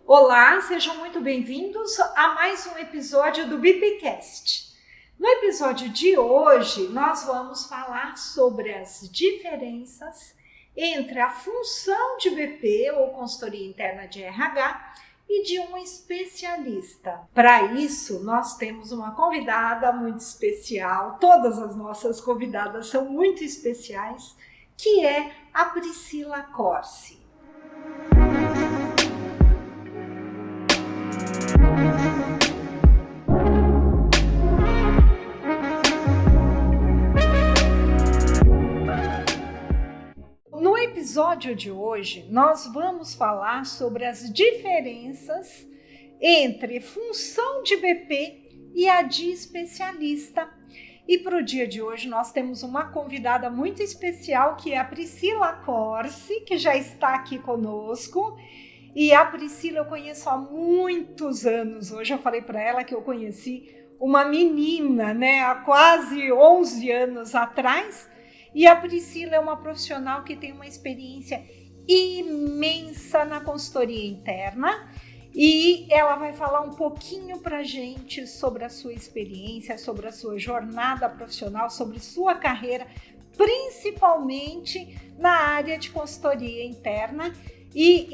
Olá, sejam muito bem-vindos a mais um episódio do BPcast. No episódio de hoje, nós vamos falar sobre as diferenças entre a função de BP, ou consultoria interna de RH, e de um especialista. Para isso, nós temos uma convidada muito especial, todas as nossas convidadas são muito especiais, que é a Priscila Corsi. No episódio de hoje, nós vamos falar sobre as diferenças entre função de BP e a de especialista. E para o dia de hoje, nós temos uma convidada muito especial, que é a Priscila Corsi, que já está aqui conosco. E a Priscila eu conheço há muitos anos. Hoje eu falei para ela que eu conheci uma menina, há quase 11 anos atrás. E a Priscila é uma profissional que tem uma experiência imensa na consultoria interna e ela vai falar um pouquinho para a gente sobre a sua experiência, sobre a sua jornada profissional, sobre sua carreira, principalmente na área de consultoria interna e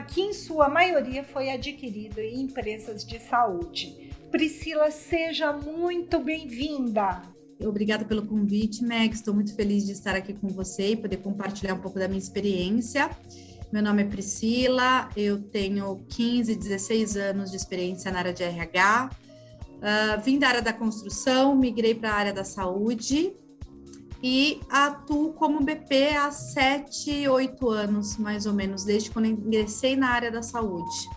que em sua maioria foi adquirido em empresas de saúde. Priscila, seja muito bem-vinda! Obrigada pelo convite, Meg. Estou muito feliz de estar aqui com você e poder compartilhar um pouco da minha experiência. Meu nome é Priscila, eu tenho 16 anos de experiência na área de RH. Vim da área da construção, migrei para a área da saúde e atuo como BP há 7, 8 anos, mais ou menos, desde quando ingressei na área da saúde.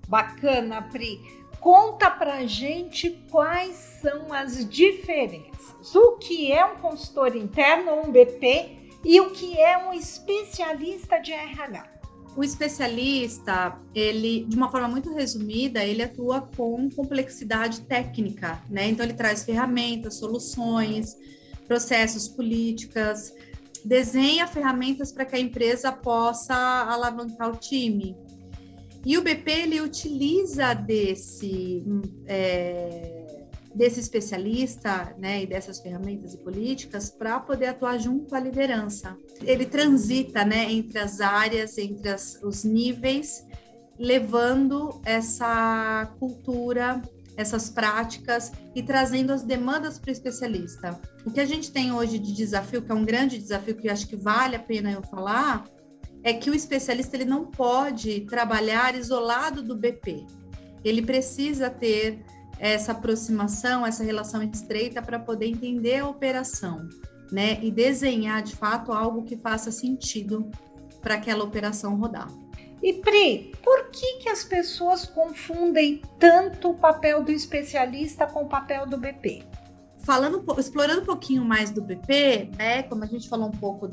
Bacana, Pri. Conta pra gente quais são as diferenças. O que é um consultor interno ou um BP e o que é um especialista de RH? O especialista, ele, de uma forma muito resumida, ele atua com complexidade técnica, né? Então, ele traz ferramentas, soluções, processos, políticas, desenha ferramentas para que a empresa possa alavancar o time. E o BP, ele utiliza desse especialista, né, e dessas ferramentas e políticas para poder atuar junto à liderança. Ele transita, né, entre as áreas, entre os níveis, levando essa cultura, essas práticas e trazendo as demandas para o especialista. O que a gente tem hoje de desafio, que é um grande desafio que eu acho que vale a pena eu falar, é que o especialista ele não pode trabalhar isolado do BP. Ele precisa ter essa aproximação, essa relação estreita para poder entender a operação, né? E desenhar, de fato, algo que faça sentido para aquela operação rodar. E Pri, por que as pessoas confundem tanto o papel do especialista com o papel do BP? Explorando um pouquinho mais do BP, né? Como a gente falou um pouco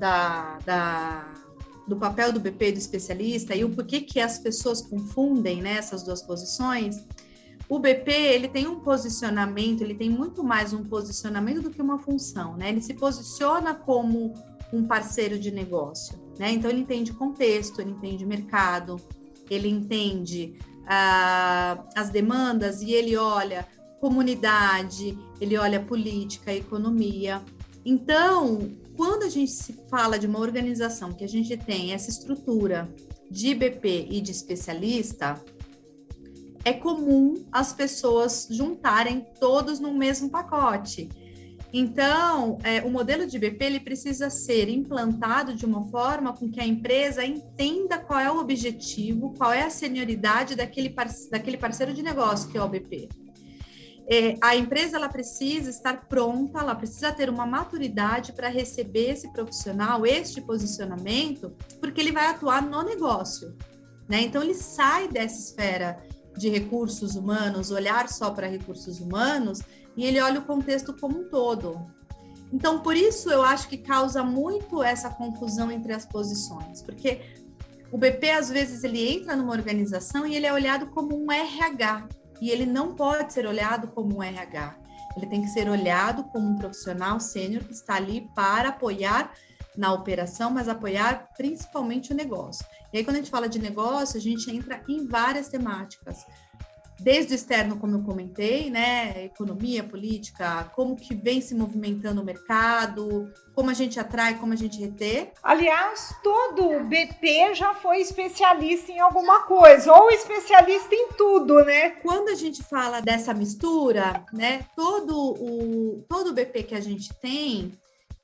do papel do BP e do especialista e o porquê que as pessoas confundem, né, essas duas posições, o BP, ele tem um posicionamento, ele tem muito mais um posicionamento do que uma função, né? Ele se posiciona como um parceiro de negócio, né? Então, ele entende contexto, ele entende mercado, ele entende as demandas e ele olha comunidade, ele olha política, economia. Então, quando a gente se fala de uma organização que a gente tem essa estrutura de BP e de especialista, é comum as pessoas juntarem todos no mesmo pacote. Então, o modelo de BP ele precisa ser implantado de uma forma com que a empresa entenda qual é o objetivo, qual é a senioridade daquele parceiro de negócio que é o BP. A empresa ela precisa estar pronta, ela precisa ter uma maturidade para receber esse profissional, este posicionamento, porque ele vai atuar no negócio, né? Então, ele sai dessa esfera de recursos humanos, olhar só para recursos humanos, e ele olha o contexto como um todo. Então, por isso, eu acho que causa muito essa confusão entre as posições, porque o BP, às vezes, ele entra numa organização e ele é olhado como um RH, e ele não pode ser olhado como um RH. Ele tem que ser olhado como um profissional sênior que está ali para apoiar na operação, mas apoiar principalmente o negócio. E aí, quando a gente fala de negócio, a gente entra em várias temáticas. Desde o externo, como eu comentei, né? Economia, política, como que vem se movimentando o mercado, como a gente atrai, como a gente retém. Aliás, todo BP já foi especialista em alguma coisa, ou especialista em tudo, né? Quando a gente fala dessa mistura, né? Todo o BP que a gente tem,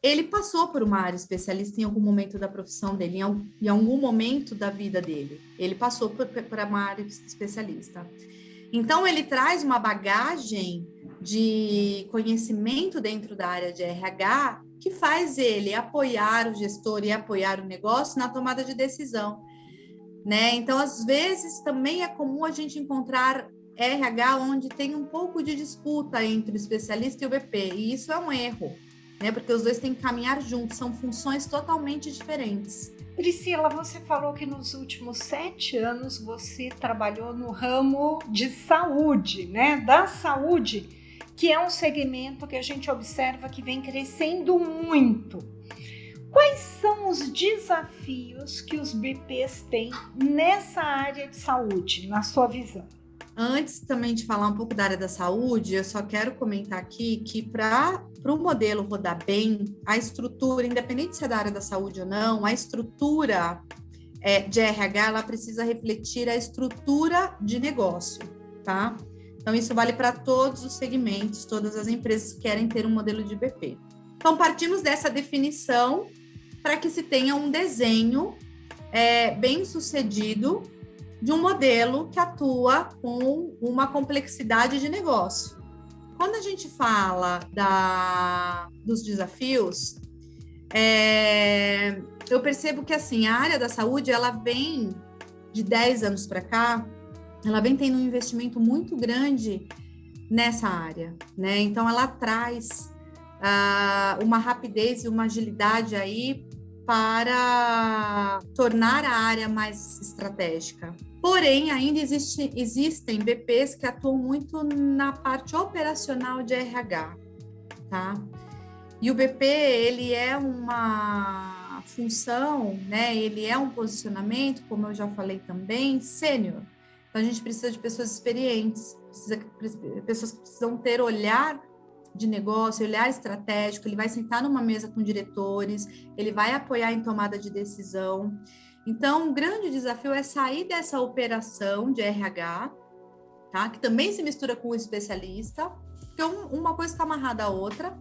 ele passou por uma área especialista em algum momento da profissão dele, em algum momento da vida dele. Ele passou por uma área especialista. Então, ele traz uma bagagem de conhecimento dentro da área de RH que faz ele apoiar o gestor e apoiar o negócio na tomada de decisão, né? Então, às vezes, também é comum a gente encontrar RH onde tem um pouco de disputa entre o especialista e o BP, e isso é um erro, né? Porque os dois têm que caminhar juntos, são funções totalmente diferentes. Priscila, você falou que nos últimos 7 anos você trabalhou no ramo de saúde, né? Da saúde, que é um segmento que a gente observa que vem crescendo muito. Quais são os desafios que os BPs têm nessa área de saúde, na sua visão? Antes também de falar um pouco da área da saúde, eu só quero comentar aqui que para o modelo rodar bem, a estrutura, independente se é da área da saúde ou não, a estrutura de RH, ela precisa refletir a estrutura de negócio, tá? Então, isso vale para todos os segmentos, todas as empresas que querem ter um modelo de BP. Então, partimos dessa definição para que se tenha um desenho bem sucedido de um modelo que atua com uma complexidade de negócio. Quando a gente fala dos desafios, eu percebo que assim, a área da saúde, ela vem de 10 anos para cá, ela vem tendo um investimento muito grande nessa área, né? Então, ela traz uma rapidez e uma agilidade aí para tornar a área mais estratégica. Porém, ainda existem BPs que atuam muito na parte operacional de RH, tá? E o BP, ele é uma função, né? Ele é um posicionamento, como eu já falei também, sênior. Então, a gente precisa de pessoas experientes, pessoas que precisam ter olhar de negócio, olhar estratégico, ele vai sentar numa mesa com diretores, ele vai apoiar em tomada de decisão. Então, um grande desafio é sair dessa operação de RH, tá? Que também se mistura com o especialista, porque uma coisa está amarrada à outra,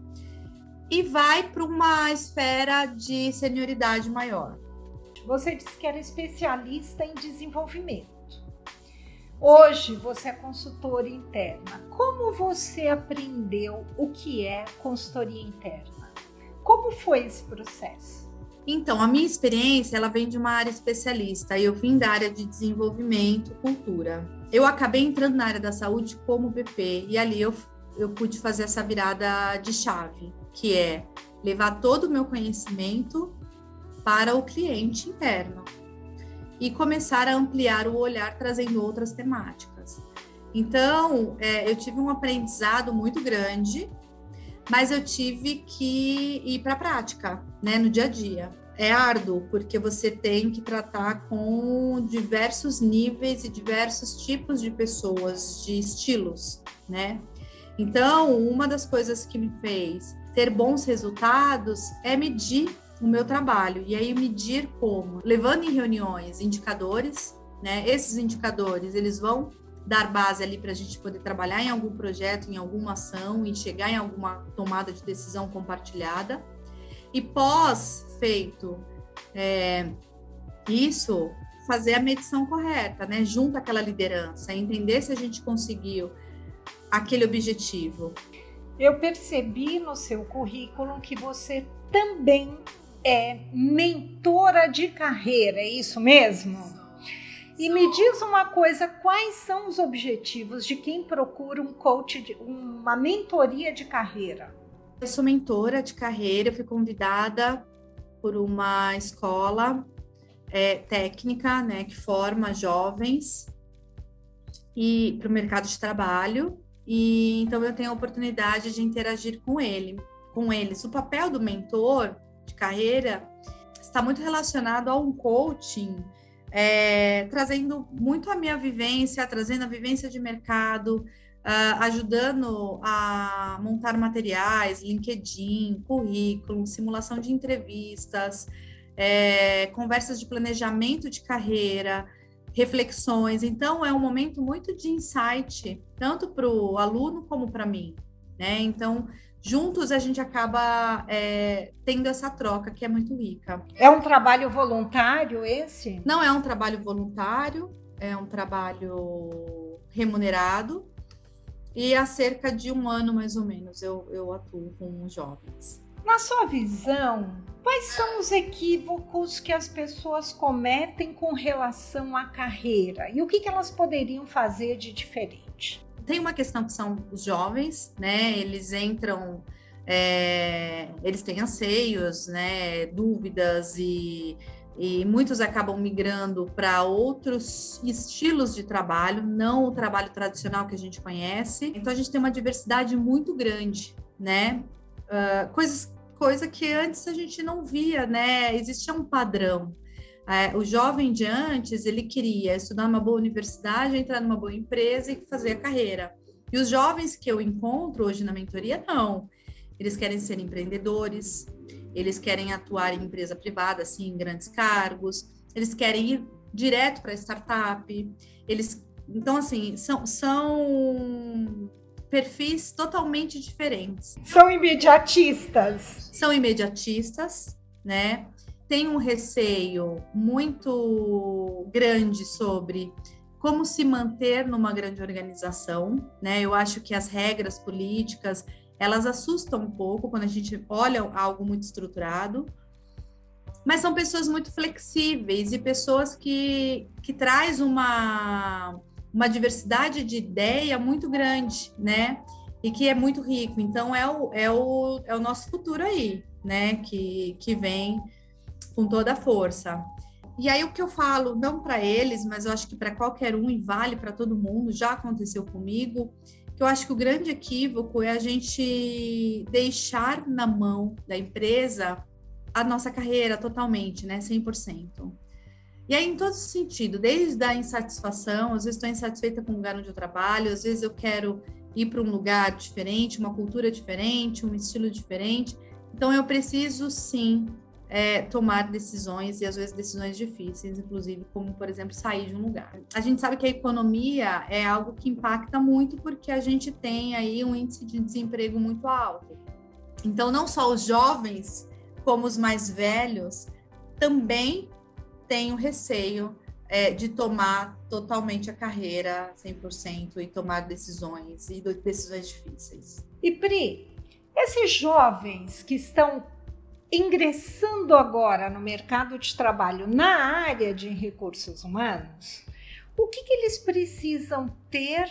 e vai para uma esfera de senioridade maior. Você disse que era especialista em desenvolvimento. Hoje você é consultora interna. Como você aprendeu o que é consultoria interna? Como foi esse processo? Então, a minha experiência, ela vem de uma área especialista. Eu vim da área de desenvolvimento, cultura. Eu acabei entrando na área da saúde como BP, e ali eu pude fazer essa virada de chave, que é levar todo o meu conhecimento para o cliente interno e começar a ampliar o olhar, trazendo outras temáticas. Então, eu tive um aprendizado muito grande, mas eu tive que ir para a prática, né, no dia a dia. É árduo, porque você tem que tratar com diversos níveis e diversos tipos de pessoas, de estilos, né? Então, uma das coisas que me fez ter bons resultados é medir o meu trabalho. E aí, medir como? Levando em reuniões indicadores, né? Esses indicadores, eles vão dar base ali para a gente poder trabalhar em algum projeto, em alguma ação e chegar em alguma tomada de decisão compartilhada. E pós-feito isso, fazer a medição correta, né? Junto àquela liderança, entender se a gente conseguiu aquele objetivo. Eu percebi no seu currículo que você também é mentora de carreira, é isso mesmo? E me diz uma coisa, quais são os objetivos de quem procura um coach, uma mentoria de carreira? Eu sou mentora de carreira, eu fui convidada por uma escola técnica, né, que forma jovens e para o mercado de trabalho, e então eu tenho a oportunidade de interagir com eles. O papel do mentor de carreira está muito relacionado a um coaching, trazendo muito a minha vivência, trazendo a vivência de mercado, ajudando a montar materiais, LinkedIn, currículo, simulação de entrevistas, conversas de planejamento de carreira, reflexões. Então, é um momento muito de insight, tanto para o aluno como para mim, né? Então, juntos a gente acaba tendo essa troca que é muito rica. É um trabalho voluntário esse? Não é um trabalho voluntário, é um trabalho remunerado. E há cerca de 1 ano, mais ou menos, eu atuo com os jovens. Na sua visão, quais são os equívocos que as pessoas cometem com relação à carreira? E o que elas poderiam fazer de diferente? Tem uma questão que são os jovens, né? Eles entram, eles têm anseios, né? Dúvidas e muitos acabam migrando para outros estilos de trabalho, não o trabalho tradicional que a gente conhece. Então, a gente tem uma diversidade muito grande, né? Coisa que antes a gente não via, né? Existia um padrão. O jovem de antes, ele queria estudar numa boa universidade, entrar numa boa empresa e fazer a carreira. E os jovens que eu encontro hoje na mentoria, não. Eles querem ser empreendedores, eles querem atuar em empresa privada, assim, em grandes cargos, eles querem ir direto para a startup, então, assim, são perfis totalmente diferentes. São imediatistas. São imediatistas, né? Tem um receio muito grande sobre como se manter numa grande organização, né? Eu acho que as regras políticas, elas assustam um pouco quando a gente olha algo muito estruturado, mas são pessoas muito flexíveis e pessoas que traz uma diversidade de ideia muito grande, né? E que é muito rico. Então, é o nosso futuro aí, né? Que vem com toda a força. E aí, o que eu falo, não para eles, mas eu acho que para qualquer um e vale para todo mundo, já aconteceu comigo, que eu acho que o grande equívoco é a gente deixar na mão da empresa a nossa carreira totalmente, né, 100%. E aí, em todo sentido, desde a insatisfação, às vezes estou insatisfeita com o lugar onde eu trabalho, às vezes eu quero ir para um lugar diferente, uma cultura diferente, um estilo diferente. Então, eu preciso, sim, tomar decisões, e às vezes decisões difíceis, inclusive, como, por exemplo, sair de um lugar. A gente sabe que a economia é algo que impacta muito porque a gente tem aí um índice de desemprego muito alto. Então, não só os jovens, como os mais velhos, também têm o receio de tomar totalmente a carreira 100% e tomar decisões, e decisões difíceis. E Pri, esses jovens que estão ingressando agora no mercado de trabalho na área de recursos humanos, o que eles precisam ter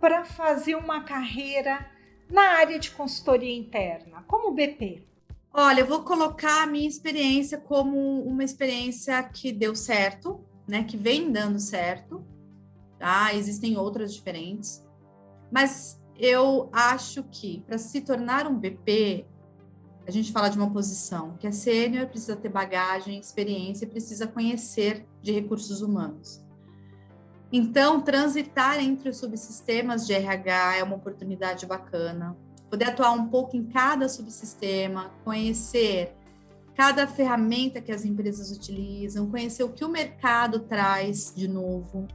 para fazer uma carreira na área de consultoria interna, como o BP? Olha, eu vou colocar a minha experiência como uma experiência que deu certo, né? Que vem dando certo, tá? Existem outras diferentes, mas eu acho que para se tornar um BP, a gente fala de uma posição que é sênior, precisa ter bagagem, experiência, precisa conhecer de recursos humanos. Então, transitar entre os subsistemas de RH é uma oportunidade bacana. Poder atuar um pouco em cada subsistema, conhecer cada ferramenta que as empresas utilizam, conhecer o que o mercado traz de novo.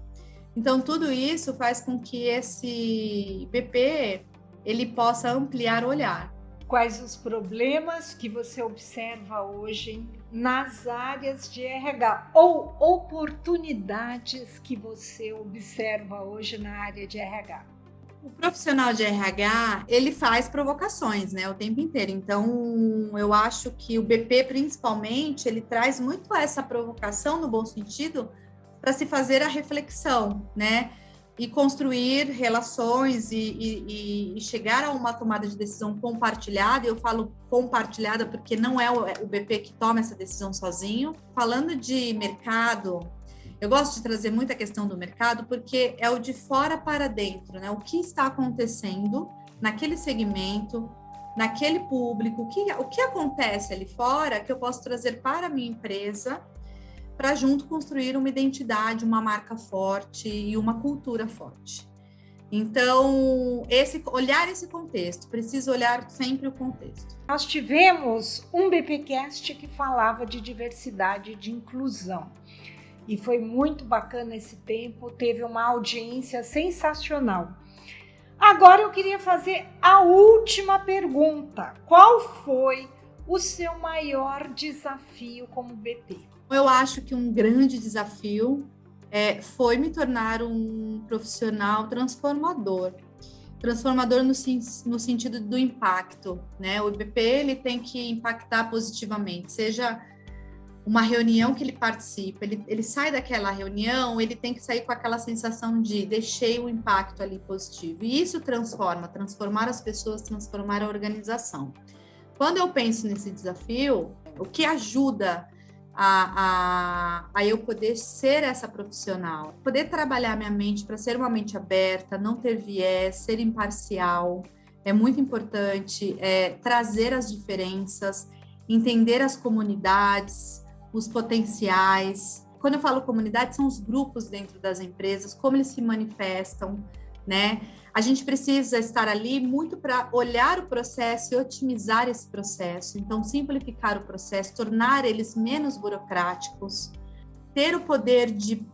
Então, tudo isso faz com que esse BP ele possa ampliar o olhar. Quais os problemas que você observa hoje nas áreas de RH ou oportunidades que você observa hoje na área de RH? O profissional de RH, ele faz provocações, né, o tempo inteiro. Então, eu acho que o BP, principalmente, ele traz muito essa provocação, no bom sentido, para se fazer a reflexão, né? E construir relações e chegar a uma tomada de decisão compartilhada. Eu falo compartilhada porque não é o BP que toma essa decisão sozinho. Falando de mercado, eu gosto de trazer muita questão do mercado porque é o de fora para dentro, né? O que está acontecendo naquele segmento, naquele público, o que acontece ali fora que eu posso trazer para a minha empresa para junto construir uma identidade, uma marca forte e uma cultura forte. Então, olhar esse contexto, preciso olhar sempre o contexto. Nós tivemos um BPcast que falava de diversidade e de inclusão. E foi muito bacana esse tempo, teve uma audiência sensacional. Agora eu queria fazer a última pergunta. Qual foi o seu maior desafio como BP? Eu acho que um grande desafio foi me tornar um profissional transformador. Transformador no sentido do impacto, né? O BP ele tem que impactar positivamente, seja uma reunião que ele participa, ele sai daquela reunião, ele tem que sair com aquela sensação de deixei o impacto ali positivo. E isso transformar as pessoas, transformar a organização. Quando eu penso nesse desafio, o que ajuda a eu poder ser essa profissional, poder trabalhar minha mente para ser uma mente aberta, não ter viés, ser imparcial, é muito importante, trazer as diferenças, entender as comunidades, os potenciais. Quando eu falo comunidade, são os grupos dentro das empresas, como eles se manifestam, né? A gente precisa estar ali muito para olhar o processo e otimizar esse processo. Então, simplificar o processo, tornar eles menos burocráticos, ter o poder de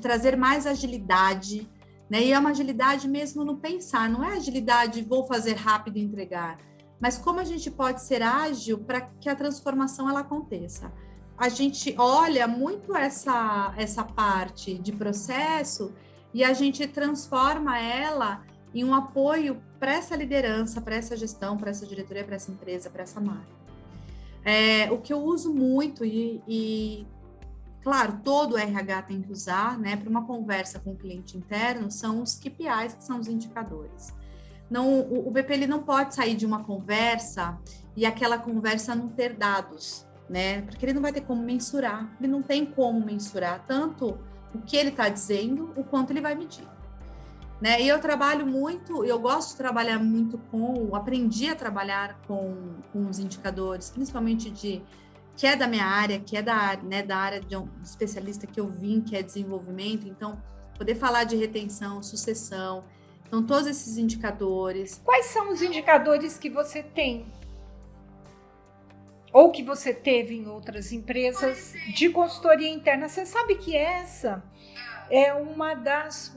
trazer mais agilidade, né? E é uma agilidade mesmo no pensar, não é agilidade, vou fazer rápido e entregar, mas como a gente pode ser ágil para que a transformação ela aconteça. A gente olha muito essa parte de processo e a gente transforma ela em um apoio para essa liderança, para essa gestão, para essa diretoria, para essa empresa, para essa marca. O que eu uso muito e claro, todo RH tem que usar, né, para uma conversa com o cliente interno, são os KPIs, que são os indicadores. Não, o BP ele não pode sair de uma conversa e aquela conversa não ter dados, né? Porque ele não vai ter como mensurar, ele não tem como mensurar tanto o que ele está dizendo, o quanto ele vai medir. Né? E eu trabalho muito, eu gosto de trabalhar muito aprendi a trabalhar com os indicadores, principalmente que é da minha área, que é da área de um especialista que eu vim, que é desenvolvimento, então poder falar de retenção, sucessão, então todos esses indicadores. Quais são os indicadores que você tem? Ou que você teve em outras empresas de consultoria interna? Você sabe que essa é uma das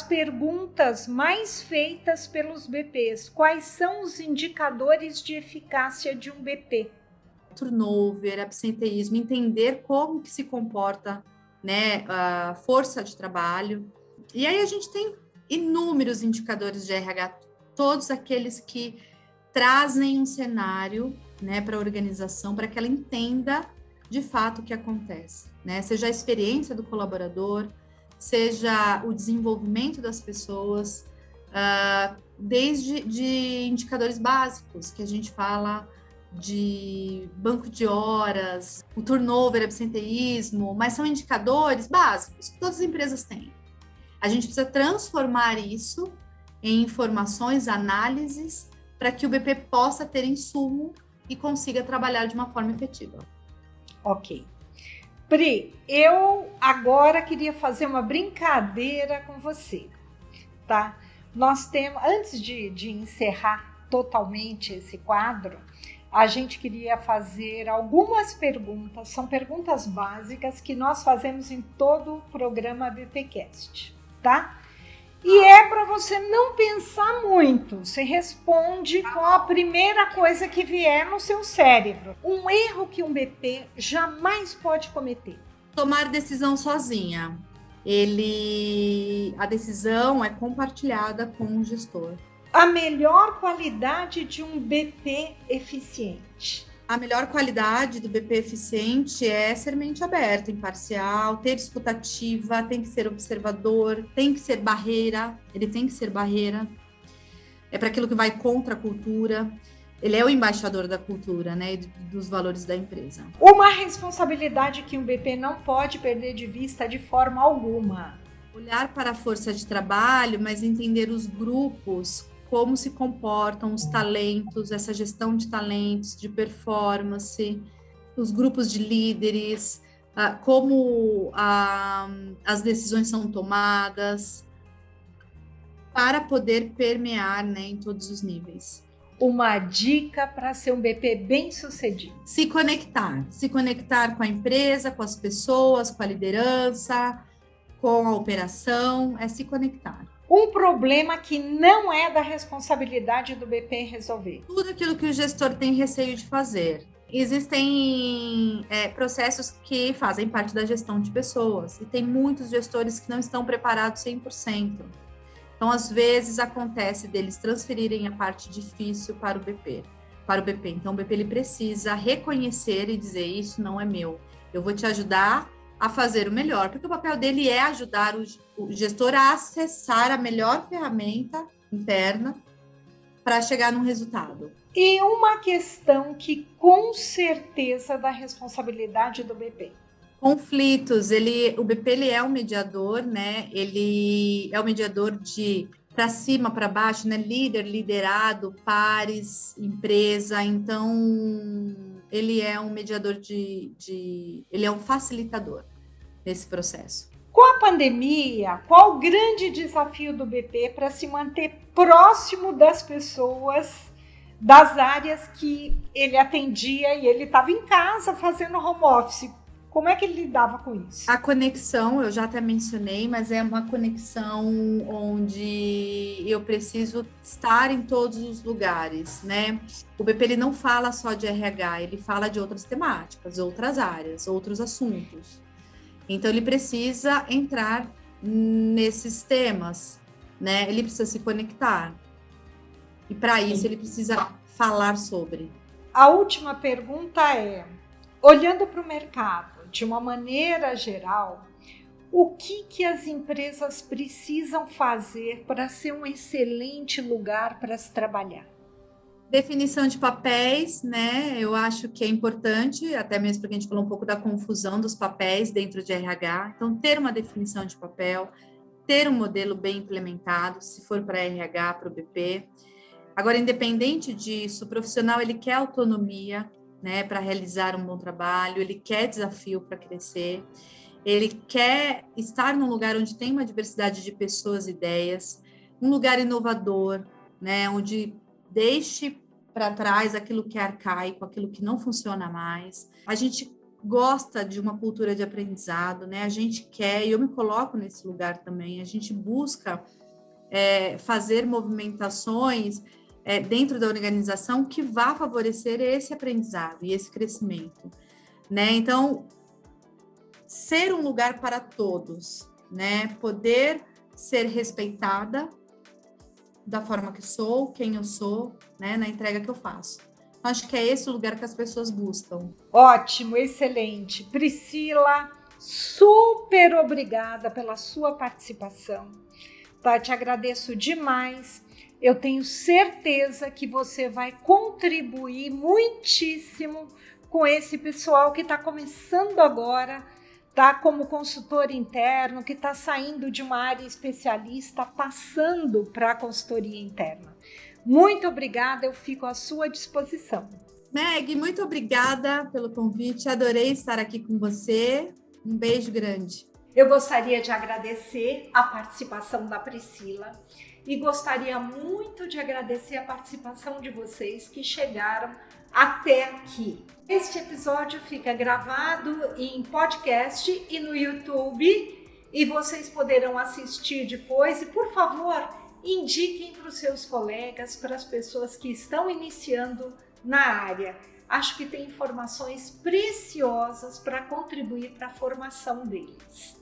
perguntas mais feitas pelos BPs. Quais são os indicadores de eficácia de um BP? Turnover, absenteísmo, entender como que se comporta, né, a força de trabalho. E aí a gente tem inúmeros indicadores de RH, todos aqueles que trazem um cenário, né, para a organização, para que ela entenda de fato o que acontece, né? Seja a experiência do colaborador, seja o desenvolvimento das pessoas, desde de indicadores básicos, que a gente fala de banco de horas, o turnover, absenteísmo, mas são indicadores básicos que todas as empresas têm. A gente precisa transformar isso em informações, análises, para que o BP possa ter insumo e consiga trabalhar de uma forma efetiva. Ok. Pri, eu agora queria fazer uma brincadeira com você, tá? Nós temos, antes de encerrar totalmente esse quadro, a gente queria fazer algumas perguntas, são perguntas básicas que nós fazemos em todo o programa BPcast, tá? E é para você não pensar muito, você responde com a primeira coisa que vier no seu cérebro. Um erro que um BP jamais pode cometer. Tomar decisão sozinha. A decisão é compartilhada com o gestor. A melhor qualidade de um BP eficiente. A melhor qualidade do BP eficiente é ser mente aberta, imparcial, ter escutativa, tem que ser observador, tem que ser barreira, ele tem que ser barreira. É para aquilo que vai contra a cultura. Ele é o embaixador da cultura, né, e dos valores da empresa. Uma responsabilidade que um BP não pode perder de vista de forma alguma. Olhar para a força de trabalho, mas entender os grupos como se comportam os talentos, essa gestão de talentos, de performance, os grupos de líderes, como as decisões são tomadas, para poder permear, né, em todos os níveis. Uma dica para ser um BP bem-sucedido. Se conectar com a empresa, com as pessoas, com a liderança, com a operação, é se conectar. Um problema que não é da responsabilidade do BP resolver. Tudo aquilo que o gestor tem receio de fazer. Existem processos que fazem parte da gestão de pessoas, e tem muitos gestores que não estão preparados 100%. Então, às vezes, acontece deles transferirem a parte difícil para o BP. Então, o BP ele precisa reconhecer e dizer, isso não é meu. Eu vou te ajudar a fazer o melhor, porque o papel dele é ajudar o gestor a acessar a melhor ferramenta interna para chegar num resultado. E uma questão que, com certeza, é da responsabilidade do BP. Conflitos, o BP ele é um mediador, né? Ele é um mediador de para cima, para baixo, né? Líder, liderado, pares, empresa. Então, ele é um mediador ele é um facilitador nesse processo. Com a pandemia, qual o grande desafio do BP para se manter próximo das pessoas, das áreas que ele atendia, e ele estava em casa fazendo home office? Como é que ele lidava com isso? A conexão, eu já até mencionei, mas é uma conexão onde eu preciso estar em todos os lugares, né? O BP ele não fala só de RH, ele fala de outras temáticas, outras áreas, outros assuntos. Então, ele precisa entrar nesses temas, né? Ele precisa se conectar. E para isso, ele precisa falar sobre. A última pergunta é, olhando para o mercado, de uma maneira geral, o que as empresas precisam fazer para ser um excelente lugar para se trabalhar? Definição de papéis, né? Eu acho que é importante, até mesmo porque a gente falou um pouco da confusão dos papéis dentro de RH. Então, ter uma definição de papel, ter um modelo bem implementado, se for para RH, para o BP. Agora, independente disso, o profissional ele quer autonomia, né, para realizar um bom trabalho, ele quer desafio para crescer, ele quer estar num lugar onde tem uma diversidade de pessoas e ideias, um lugar inovador, né, onde deixe para trás aquilo que é arcaico, aquilo que não funciona mais. A gente gosta de uma cultura de aprendizado, né? A gente quer, e eu me coloco nesse lugar também, a gente busca fazer movimentações dentro da organização que vá favorecer esse aprendizado e esse crescimento, né? Então, ser um lugar para todos, né? Poder ser respeitada da forma que sou, quem eu sou, né? Na entrega que eu faço. Então, acho que é esse o lugar que as pessoas buscam. Ótimo, excelente. Priscila, super obrigada pela sua participação. Tá? Te agradeço demais. Eu tenho certeza que você vai contribuir muitíssimo com esse pessoal que está começando agora, tá? Como consultor interno, que está saindo de uma área especialista, passando para a consultoria interna. Muito obrigada, eu fico à sua disposição. Meg, muito obrigada pelo convite, adorei estar aqui com você. Um beijo grande. Eu gostaria de agradecer a participação da Priscila e gostaria muito de agradecer a participação de vocês que chegaram até aqui. Este episódio fica gravado em podcast e no YouTube e vocês poderão assistir depois. E, por favor, indiquem para os seus colegas, para as pessoas que estão iniciando na área. Acho que tem informações preciosas para contribuir para a formação deles.